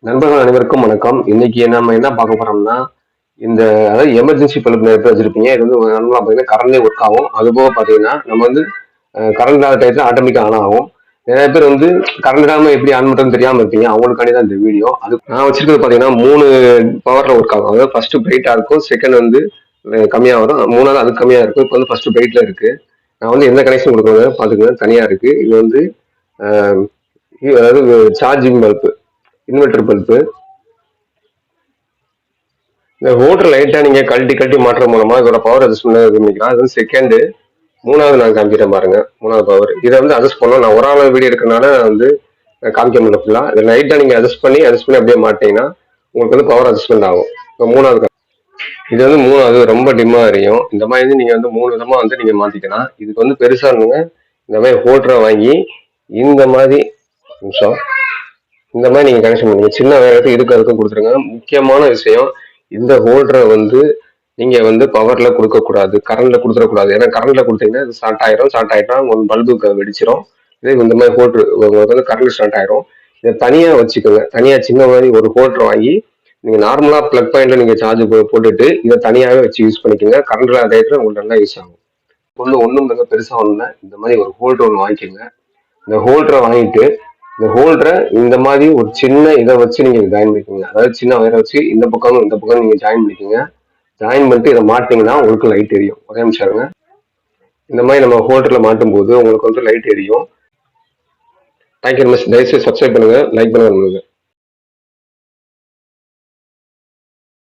நண்பர்கள் அனைவருக்கும் வணக்கம். இன்னைக்கு நம்ம என்ன பார்க்க போறோம்னா, இந்த அதாவது எமர்ஜென்சி பல்ப் நிறைய பேர் வச்சிருப்பீங்க. இது வந்து நார்மலா பார்த்தீங்கன்னா கரண்ட்லயே ஒர்க் ஆகும். அதுபோக பார்த்தீங்கன்னா, நம்ம வந்து கரண்ட் இல்லாத டயத்துல ஆட்டோமேட்டிக்கா ஆன் ஆகும். நிறைய பேர் வந்து கரண்ட் இல்லாம எப்படி ஆன் பண்றதுன்னு தெரியாம இருப்பீங்க. அவங்களுக்காண்டி தான் இந்த வீடியோ. அது நான் வச்சிருக்கிறது பார்த்தீங்கன்னா 3 பவர்ல ஒர்க் ஆகும். அதாவது ஃபர்ஸ்ட் பிரைட்டா இருக்கும். செகண்ட் வந்து கம்மியா வரும். 3வது அதுக்கு கம்மியா இருக்கும். இப்போ வந்து ஃபர்ஸ்ட் பிரைட்ல இருக்கு. நான் வந்து எந்த கனெக்ஷன் கொடுக்குறது பார்த்துக்கங்க. தனியா இருக்கு. இது வந்து அஹ், அதாவது சார்ஜிங் பல்ப், இன்வெர்டர் பல்ப். இந்த ஹோட்டர் லைட்டா நீங்க கழட்டி கழட்டி மாற்றம் மூலமா இதோட பவர் அட்ஜஸ்ட் பண்ணிக்கலாம். அது செகண்ட். மூணாவது நான் காமிக்கிறேன் பாருங்க. மூணாவது பவர் இதை வந்து அட்ஜஸ்ட் பண்ணணும். நான் ஒரு ஆள் வீடியோ இருக்கனால வந்து காமிக்க முடியல ஃபுல்லா. இதை லைட்டா நீங்க அட்ஜஸ்ட் பண்ணி அப்படியே மாட்டீங்கன்னா உங்களுக்கு வந்து பவர் அட்ஜஸ்ட்மெண்ட் ஆகும். இப்போ மூணாவது இது வந்து மூணாவது ரொம்ப டிம்மா எரியும். இந்த மாதிரி நீங்க வந்து 3 விதமா வந்து நீங்க மாத்திக்கலாம். இதுக்கு வந்து பெருசா இருந்துங்க இந்த மாதிரி ஹோல்டரை வாங்கி இந்த மாதிரி நிமிஷம் இந்த மாதிரி நீங்க கனெக்ஷன் பண்ணுங்க. சின்ன வேகத்துக்கு இதுக்கு அதுக்கும் கொடுத்துருங்க. முக்கியமான விஷயம், இந்த ஹோல்டரை வந்து நீங்க வந்து பவர்ல கொடுக்க கூடாது, கரண்ட்ல கொடுத்துடக்கூடாது. ஏன்னா கரண்ட்ல கொடுத்தீங்கன்னா இது ஸ்டார்ட் ஆயிட்டா உங்க பல்புக்கு வெடிச்சிரும். இதே இந்த மாதிரி ஹோல்டர் உங்களுக்கு வந்து கரண்ட் ஸ்டார்ட் ஆயிரும். இதை தனியா வச்சுக்கோங்க. தனியா சின்ன மாதிரி ஒரு ஹோல்டர் வாங்கி நீங்க நார்மலா பிளக் பாயிண்ட்ல நீங்க சார்ஜ் போட்டுட்டு இதை தனியாவே வச்சு யூஸ் பண்ணிக்கோங்க. கரண்ட் இல்லாத டயத்துல உங்களுக்கு நல்லா யூஸ் ஆகும். ஒன்றும் மிக பெருசா ஒண்ணு இந்த மாதிரி ஒரு ஹோல்டர் ஒன்று வாங்கிக்கோங்க. இந்த ஹோல்டரை வாங்கிட்டு இந்த ஹோல்டரை இந்த மாதிரி ஒரு சின்ன இதை வச்சு நீங்க ஜாயின் பண்ணிக்கோங்க. அதாவது சின்ன வயரை வச்சு இந்த பக்கம் இந்த பக்கம் நீங்க ஜாயின் பண்ணிக்கோங்க. ஜாயின் பண்ணிட்டு இதை மாட்டிங்கன்னா உங்களுக்கு லைட் எரியும். ஒரே நிமிஷம் இருங்க. இந்த மாதிரி நம்ம ஹோல்டர்ல மாட்டும் போது உங்களுக்கு வந்து லைட் எரியும். Thank you miss. தயவுசெய்து சப்ஸ்கிரைப் பண்ணுங்க, லைக் பண்ணுங்க.